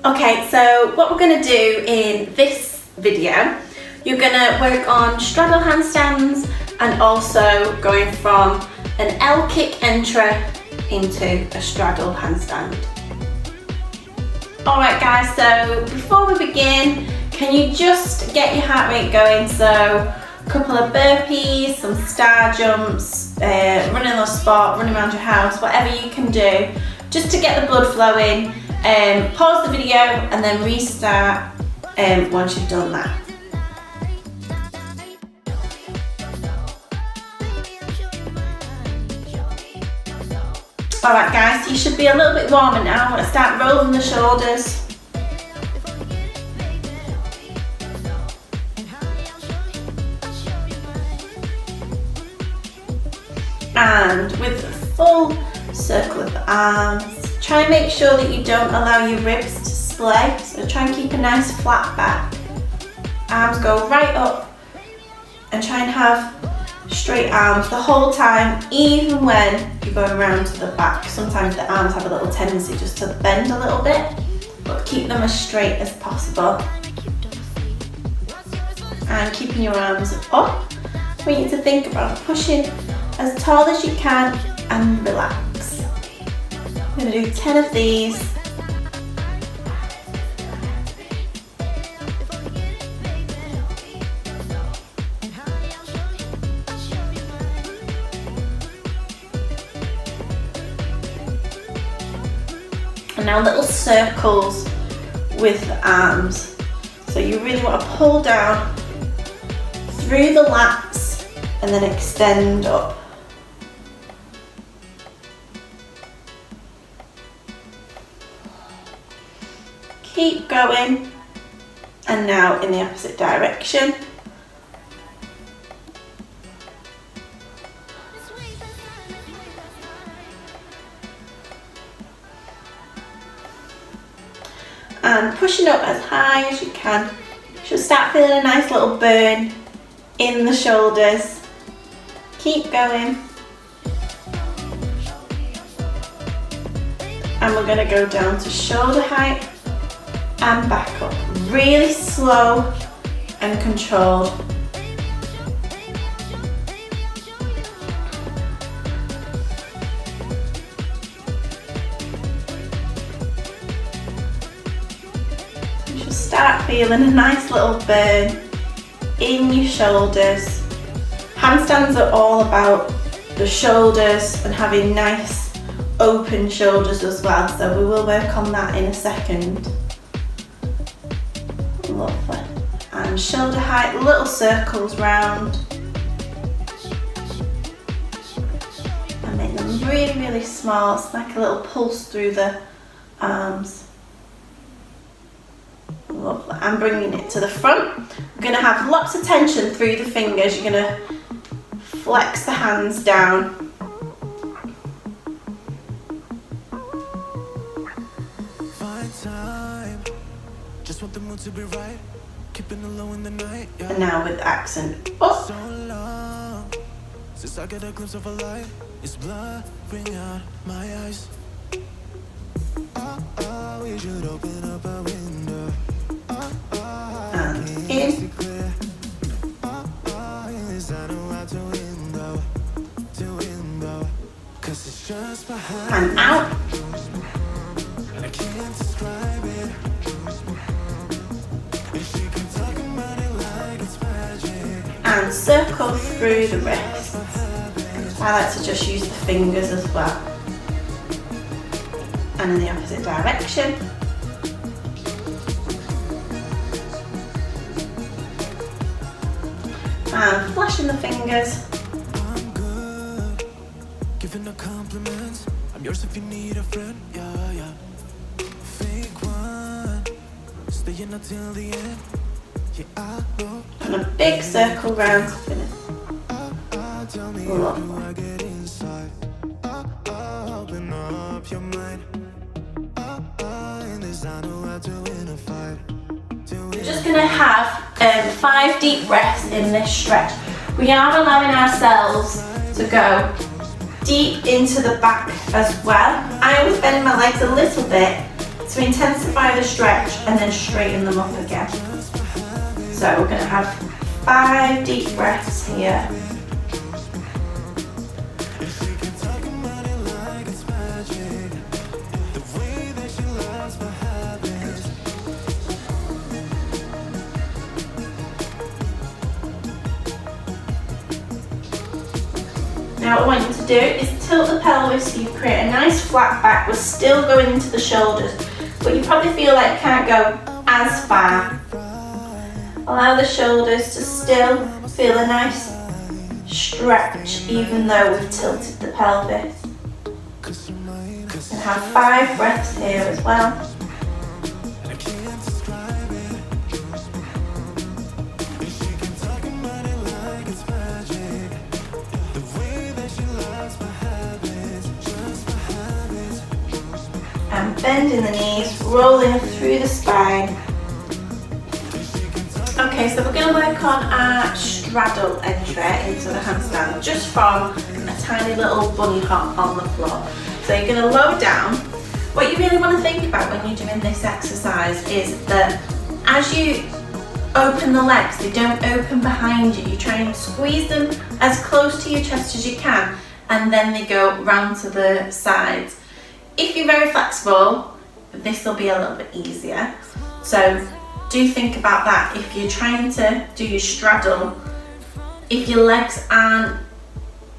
Okay, so what we're going to do in this video, you're going to work on straddle handstands and also going from an L kick entry into a straddle handstand. Alright guys, so before we begin, can you just get your heart rate going? So a couple of burpees, some star jumps, running on the spot, running around your house, whatever you can do, just to get the blood flowing. Pause the video and then restart once you've done that. Alright guys, you should be a little bit warmer now. I'm going to start rolling the shoulders. And with a full circle of the arms, try and make sure that you don't allow your ribs to splay, so try and keep a nice flat back. Arms go right up and try and have straight arms the whole time, even when you're going around to the back. Sometimes the arms have a little tendency just to bend a little bit, but keep them as straight as possible. And keeping your arms up, I want you to think about pushing as tall as you can and relax. I'm going to do 10 of these. And now little circles with the arms. So you really want to pull down through the lats and then extend up. Keep going, and now in the opposite direction. And pushing up as high as you can. You should start feeling a nice little burn in the shoulders. Keep going. And we're going to go down to shoulder height and back up. Really slow and controlled. You should start feeling a nice little burn in your shoulders. Handstands are all about the shoulders and having nice open shoulders as well, so we will work on that in a second. Lovely. And shoulder height, little circles round. And make them really, really small. It's like a little pulse through the arms. Lovely. And bringing it to the front. We're going to have lots of tension through the fingers. You're going to flex the hands down. Just want the mood to be right, keeping it low in the night. Yeah. And now with accent up. So long since I get a glimpse of a light, it's blurring out my eyes. We should open up a window. And in. And out. And I can't describe it. And circle through the wrists. I like to just use the fingers as well. And in the opposite direction. And flashing the fingers. I'm good, giving a compliment. I'm yours if you need a friend. Yeah, yeah. Fake one, staying until the end. Yeah, I know. And a big circle round to finish. Tell me how do I get inside? Open up your mind. In this I know how to win a fight. We're just going to have 5 deep breaths in this stretch. We are allowing ourselves to go deep into the back as well. I always bend my legs a little bit to intensify the stretch and then straighten them up again. So we're going to have 5 deep breaths here. Now what I want you to do is tilt the pelvis so you create a nice flat back. We're still going into the shoulders, but you probably feel like you can't go as far. Allow the shoulders to still feel a nice stretch even though we've tilted the pelvis. And have 5 breaths here as well. And bending the knees, rolling through the spine. Okay, so we're going to work on our straddle entry into the handstand, just from a tiny little bunny hop on the floor. So you're going to lower down. What you really want to think about when you're doing this exercise is that as you open the legs, they don't open behind you. You try and squeeze them as close to your chest as you can, and then they go round to the sides. If you're very flexible, this will be a little bit easier. So do think about that. If you're trying to do your straddle, if your legs aren't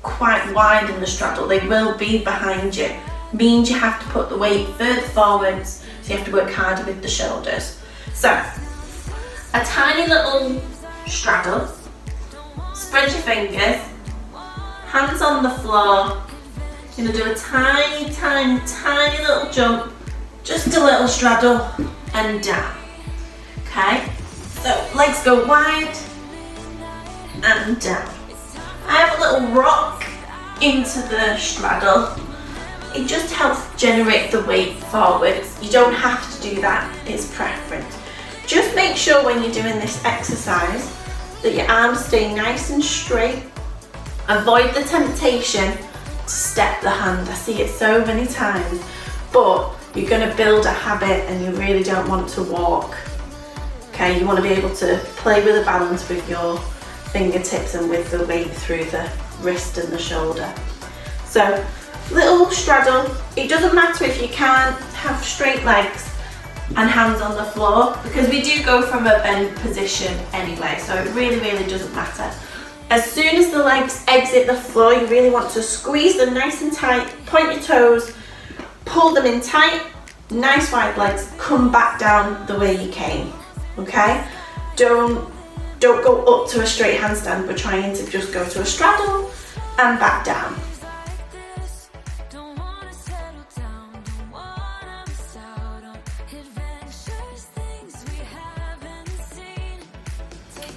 quite wide in the straddle, they will be behind you. Means you have to put the weight further forwards, so you have to work harder with the shoulders. So, a tiny little straddle, spread your fingers, hands on the floor. You're going to do a tiny, tiny, tiny little jump, just a little straddle and down. Okay, so legs go wide and down. I have a little rock into the straddle. It just helps generate the weight forwards. You don't have to do that, it's preference. Just make sure when you're doing this exercise that your arms stay nice and straight. Avoid the temptation to step the hand. I see it so many times, but you're going to build a habit and you really don't want to walk. Okay, you want to be able to play with the balance with your fingertips and with the weight through the wrist and the shoulder. So, little straddle. It doesn't matter if you can't have straight legs and hands on the floor, because we do go from a bend position anyway, so it really, really doesn't matter. As soon as the legs exit the floor, you really want to squeeze them nice and tight, point your toes, pull them in tight, nice wide legs, come back down the way you came, okay? Don't go up to a straight handstand, we're trying to just go to a straddle and back down.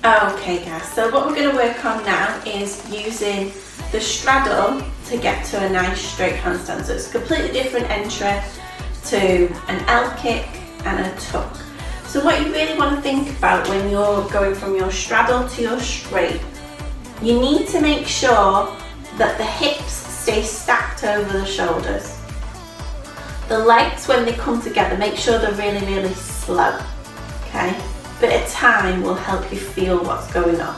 Okay guys, so what we're going to work on now is using the straddle to get to a nice straight handstand. So it's a completely different entry to an L kick and a tuck. So what you really want to think about when you're going from your straddle to your straight, you need to make sure that the hips stay stacked over the shoulders. The legs, when they come together, make sure they're really, really slow, okay? Bit of time will help you feel what's going on.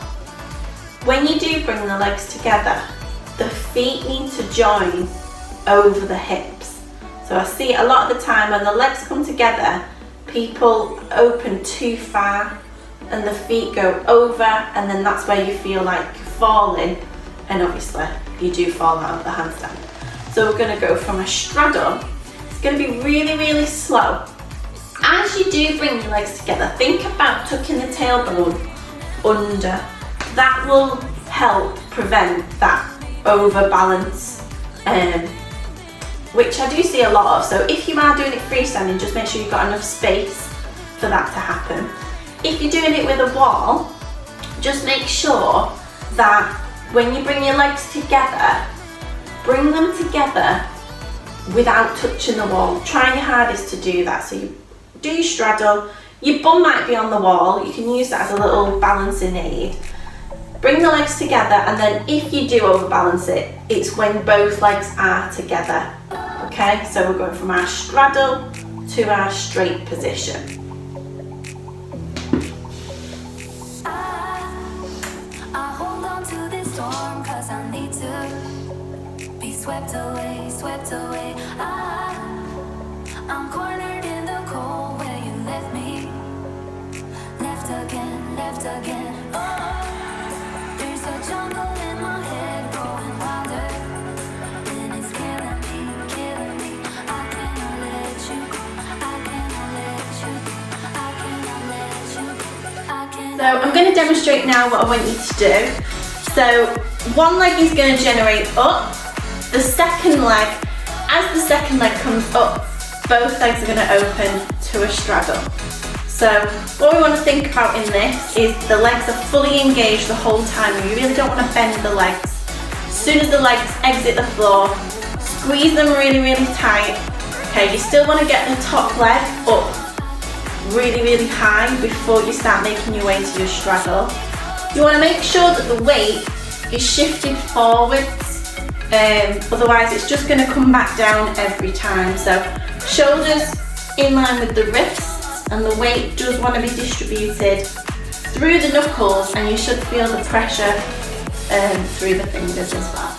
When you do bring the legs together, the feet need to join over the hips. So I see a lot of the time when the legs come together, people open too far and the feet go over, and then that's where you feel like you're falling, and obviously you do fall out of the handstand. So we're going to go from a straddle. It's going to be really, really slow. As you do bring your legs together, think about tucking the tailbone under. That will help prevent that overbalance, which I do see a lot of. So if you are doing it freestanding, just make sure you've got enough space for that to happen. If you're doing it with a wall, just make sure that when you bring your legs together, bring them together without touching the wall. Try your hardest to do that. So you do your straddle, your bum might be on the wall, you can use that as a little balancing aid. bring the legs together, and then if you do overbalance it, it's when both legs are together. Okay, so we're going from our straddle to our straight position. I hold on to this storm 'cause I need to be swept away, swept away. I'm cornered in the cold where you left me, left again, left again. Oh, there's a jungle in my head growing wilder, and it's killing me, killing me. I cannot let you go, I cannot let you go, I cannot let you go, I cannot. So I'm going to demonstrate now what I want you to do. So one leg is going to generate up, the second leg, as the second leg comes up, both legs are going to open to a straddle. So what we want to think about in this is the legs are fully engaged the whole time. You really don't want to bend the legs. As soon as the legs exit the floor, squeeze them really, really tight. Okay, you still want to get the top leg up really, really high before you start making your way to your straddle. You want to make sure that the weight is shifted forwards, otherwise it's just going to come back down every time. So shoulders in line with the wrists, and the weight does want to be distributed through the knuckles, and you should feel the pressure through the fingers as well.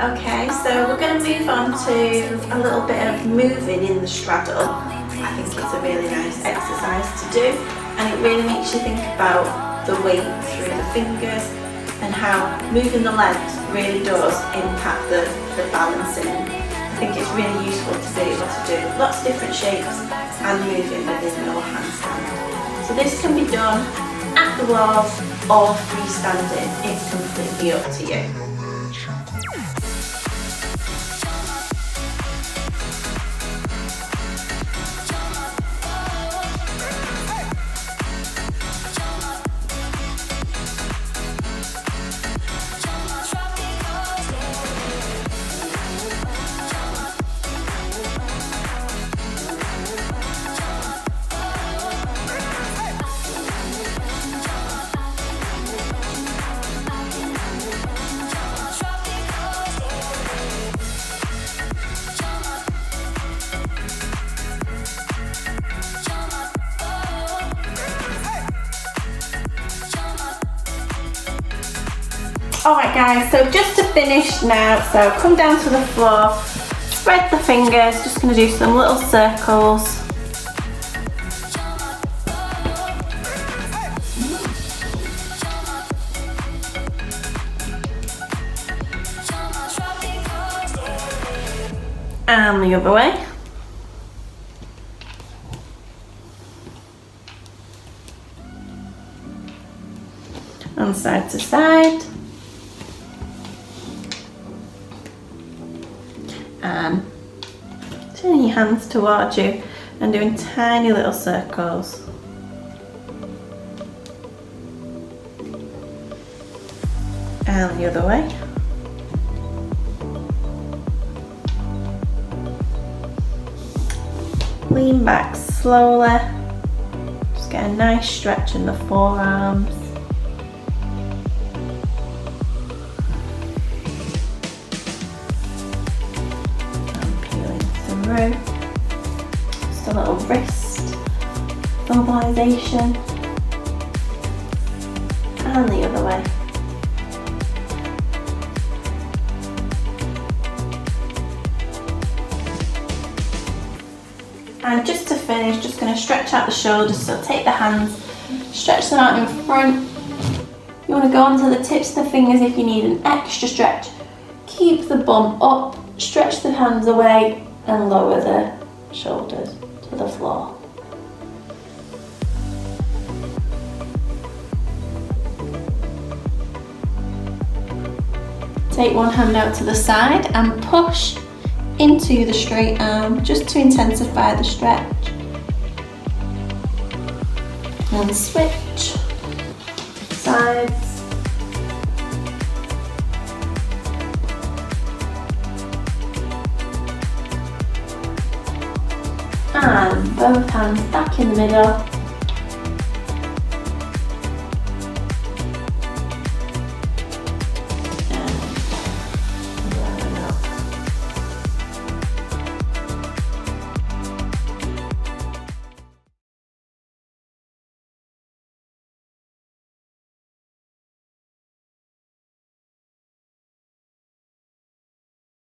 Okay, so we're going to move on to a little bit of moving in the straddle. I think it's a really nice exercise to do, and it really makes you think about the weight through the fingers and how moving the legs really does impact the balancing. I think it's really useful to be able to do lots of different shapes and moving within your handstand. So this can be done at the wall or freestanding. It's completely up to you. Alright guys, so just to finish now, so come down to the floor, spread the fingers, just going to do some little circles. And the other way. And side to side. And turning your hands towards you and doing tiny little circles. And the other way. Lean back slowly. Just get a nice stretch in the forearms. Just a little wrist mobilization, and the other way. And just to finish, just going to stretch out the shoulders, so take the hands, stretch them out in front. You want to go onto the tips of the fingers if you need an extra stretch. Keep the bum up, stretch the hands away, and lower the shoulders to the floor. Take one hand out to the side and push into the straight arm just to intensify the stretch. And switch sides. And both hands back in the middle.